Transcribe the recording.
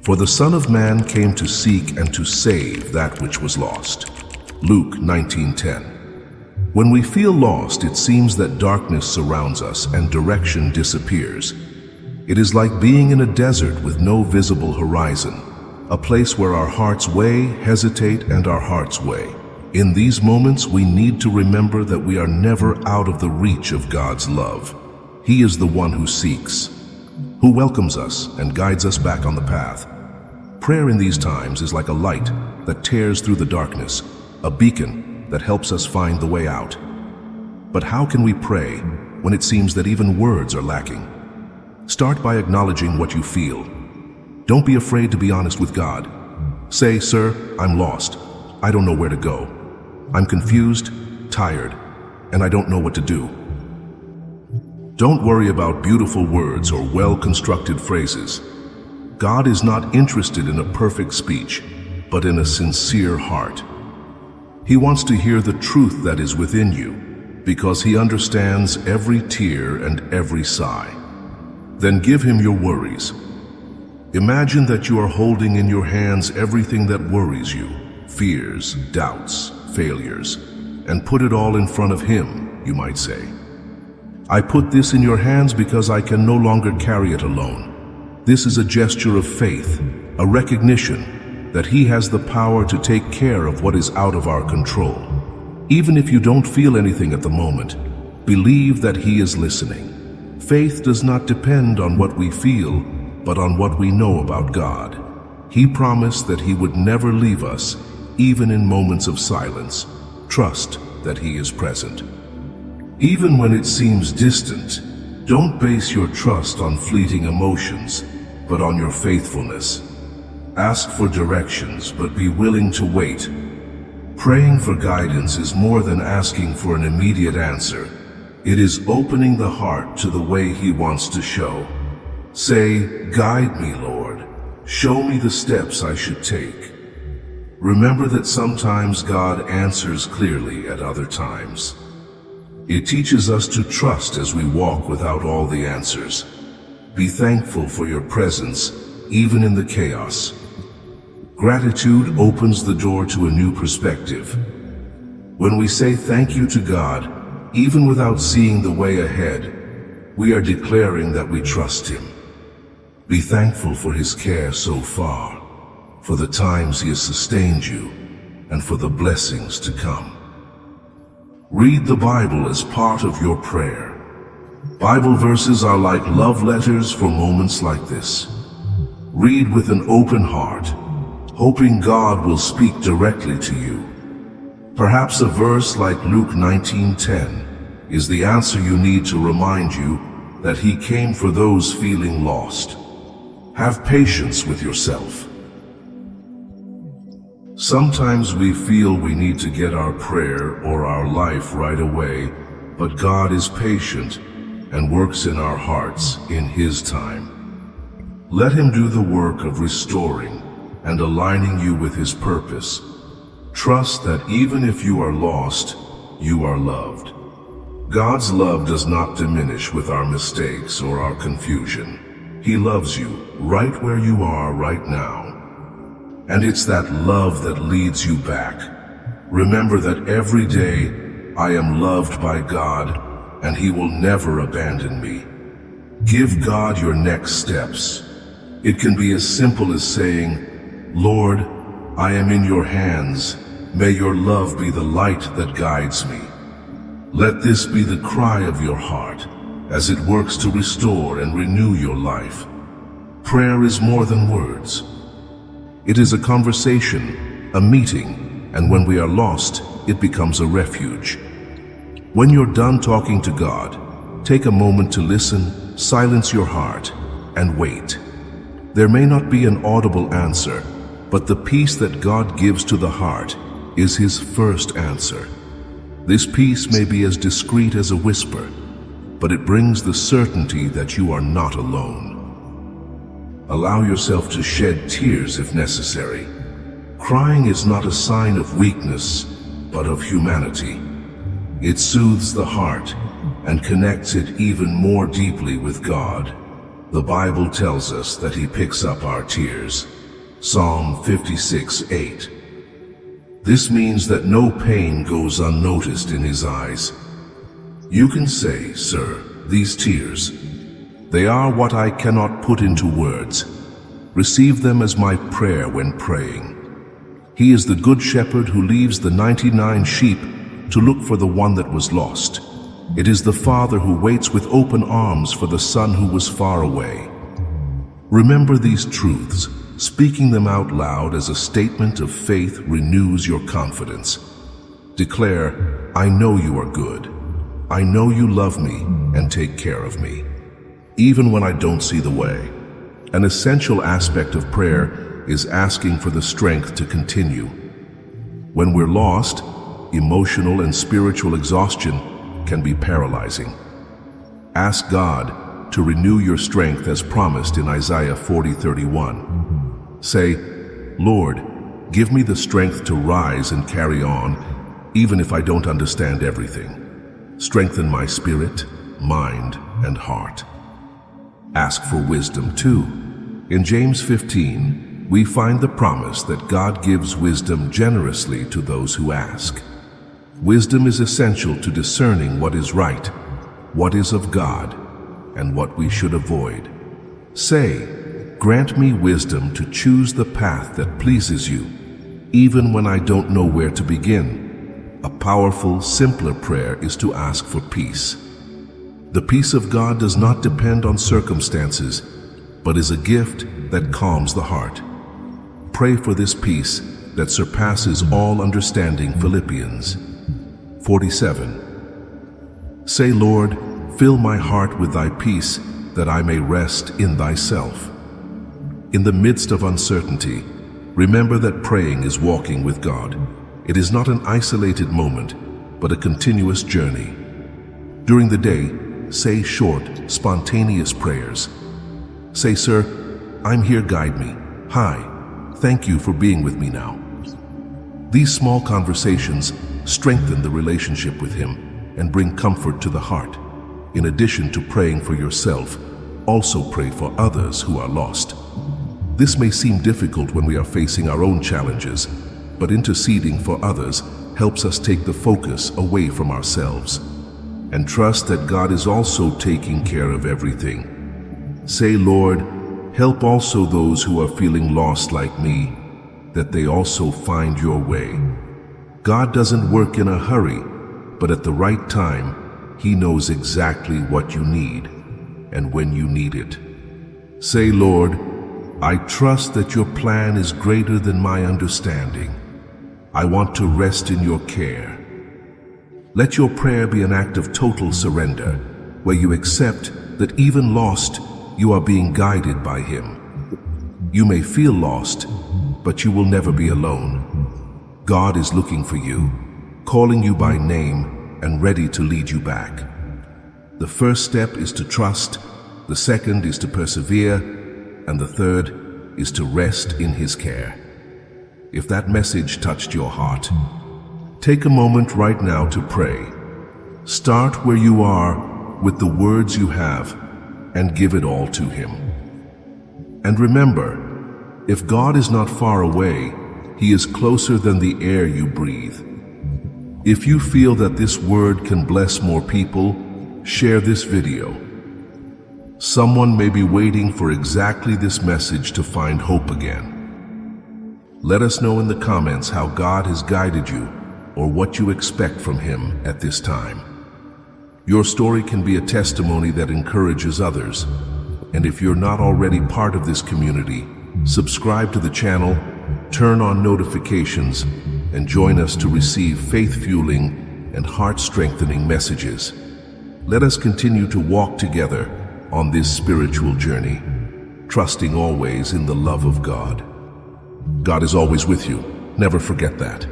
For the Son of Man came to seek and to save that which was lost. Luke 19:10. When we feel lost, it seems that darkness surrounds us and direction disappears. It is like being in a desert with no visible horizon, a place where our hearts weigh, hesitate, and our hearts weigh. In these moments, we need to remember that we are never out of the reach of God's love. He is the one who seeks, who welcomes us and guides us back on the path. Prayer in these times is like a light that tears through the darkness, a beacon that helps us find the way out. But how can we pray when it seems that even words are lacking? Start by acknowledging what you feel. Don't be afraid to be honest with God. Say, "Sir, I'm lost. I don't know where to go. I'm confused, tired, and I don't know what to do." Don't worry about beautiful words or well-constructed phrases. God is not interested in a perfect speech, but in a sincere heart. He wants to hear the truth that is within you, because He understands every tear and every sigh. Then give Him your worries. Imagine that you are holding in your hands everything that worries you, fears, doubts, failures, and put it all in front of Him, you might say. "I put this in your hands because I can no longer carry it alone." This is a gesture of faith, a recognition that He has the power to take care of what is out of our control. Even if you don't feel anything at the moment, believe that He is listening. Faith does not depend on what we feel, but on what we know about God. He promised that He would never leave us, even in moments of silence. Trust that He is present. Even when it seems distant, don't base your trust on fleeting emotions, but on your faithfulness. Ask for directions, but be willing to wait. Praying for guidance is more than asking for an immediate answer. It is opening the heart to the way He wants to show. Say, "Guide me, Lord. Show me the steps I should take." Remember that sometimes God answers clearly at other times. It teaches us to trust as we walk without all the answers. Be thankful for your presence, even in the chaos. Gratitude opens the door to a new perspective. When we say thank you to God, even without seeing the way ahead, we are declaring that we trust Him. Be thankful for His care so far, for the times He has sustained you, and for the blessings to come. Read the Bible as part of your prayer. Bible verses are like love letters for moments like this. Read with an open heart, hoping God will speak directly to you. Perhaps a verse like Luke 19:10 is the answer you need to remind you that He came for those feeling lost. Have patience with yourself. Sometimes we feel we need to get our prayer or our life right away, but God is patient and works in our hearts in His time. Let Him do the work of restoring and aligning you with His purpose. Trust that even if you are lost, you are loved. God's love does not diminish with our mistakes or our confusion. He loves you right where you are right now. And it's that love that leads you back. Remember that every day I am loved by God, and He will never abandon me. Give God your next steps. It can be as simple as saying, "Lord, I am in your hands. May your love be the light that guides me." Let this be the cry of your heart as it works to restore and renew your life. Prayer is more than words. It is a conversation, a meeting, and when we are lost, it becomes a refuge. When you're done talking to God, take a moment to listen, silence your heart, and wait. There may not be an audible answer, but the peace that God gives to the heart is His first answer. This peace may be as discreet as a whisper, but it brings the certainty that you are not alone. Allow yourself to shed tears if necessary. Crying is not a sign of weakness, but of humanity. It soothes the heart and connects it even more deeply with God. The Bible tells us that He picks up our tears. Psalm 56:8. This means that no pain goes unnoticed in his eyes. You can say, "Sir, these tears, they are what I cannot put into words. Receive them as my prayer when praying." He is the good shepherd who leaves the 99 sheep to look for the one that was lost. It is the Father who waits with open arms for the Son who was far away. Remember these truths. Speaking them out loud as a statement of faith renews your confidence. Declare, "I know you are good. I know you love me and take care of me, even when I don't see the way." An essential aspect of prayer is asking for the strength to continue. When we're lost, emotional and spiritual exhaustion can be paralyzing. Ask God to renew your strength as promised in Isaiah 40:31. Say, "Lord, give me the strength to rise and carry on, even if I don't understand everything. Strengthen my spirit, mind, and heart." Ask for wisdom too. In James 15, we find the promise that God gives wisdom generously to those who ask. Wisdom is essential to discerning what is right, what is of God, and what we should avoid. Say, "Grant me wisdom to choose the path that pleases you, even when I don't know where to begin." A powerful, simpler prayer is to ask for peace. The peace of God does not depend on circumstances, but is a gift that calms the heart. Pray for this peace that surpasses all understanding. Philippians 4:7. Say, "Lord, fill my heart with thy peace, that I may rest in thyself." In the midst of uncertainty, remember that praying is walking with God. It is not an isolated moment, but a continuous journey. During the day, say short, spontaneous prayers. Say, "Sir, I'm here, guide me. Hi, thank you for being with me now." These small conversations strengthen the relationship with Him and bring comfort to the heart. In addition to praying for yourself, also pray for others who are lost. This may seem difficult when we are facing our own challenges, but interceding for others helps us take the focus away from ourselves and trust that God is also taking care of everything. Say, "Lord, help also those who are feeling lost like me, that they also find your way." God doesn't work in a hurry, but at the right time, He knows exactly what you need and when you need it. Say, "Lord, I trust that your plan is greater than my understanding. I want to rest in your care." Let your prayer be an act of total surrender, where you accept that even lost, you are being guided by Him. You may feel lost, but you will never be alone. God is looking for you, calling you by name, and ready to lead you back. The first step is to trust, the second is to persevere, and the third is to rest in His care. If that message touched your heart, take a moment right now to pray. Start where you are with the words you have and give it all to Him. And remember, if God is not far away, He is closer than the air you breathe. If you feel that this word can bless more people, share this video. Someone may be waiting for exactly this message to find hope again. Let us know in the comments how God has guided you or what you expect from Him at this time. Your story can be a testimony that encourages others. And if you're not already part of this community, subscribe to the channel, turn on notifications, and join us to receive faith-fueling and heart-strengthening messages. Let us continue to walk together on this spiritual journey, trusting always in the love of God. God is always with you. Never forget that.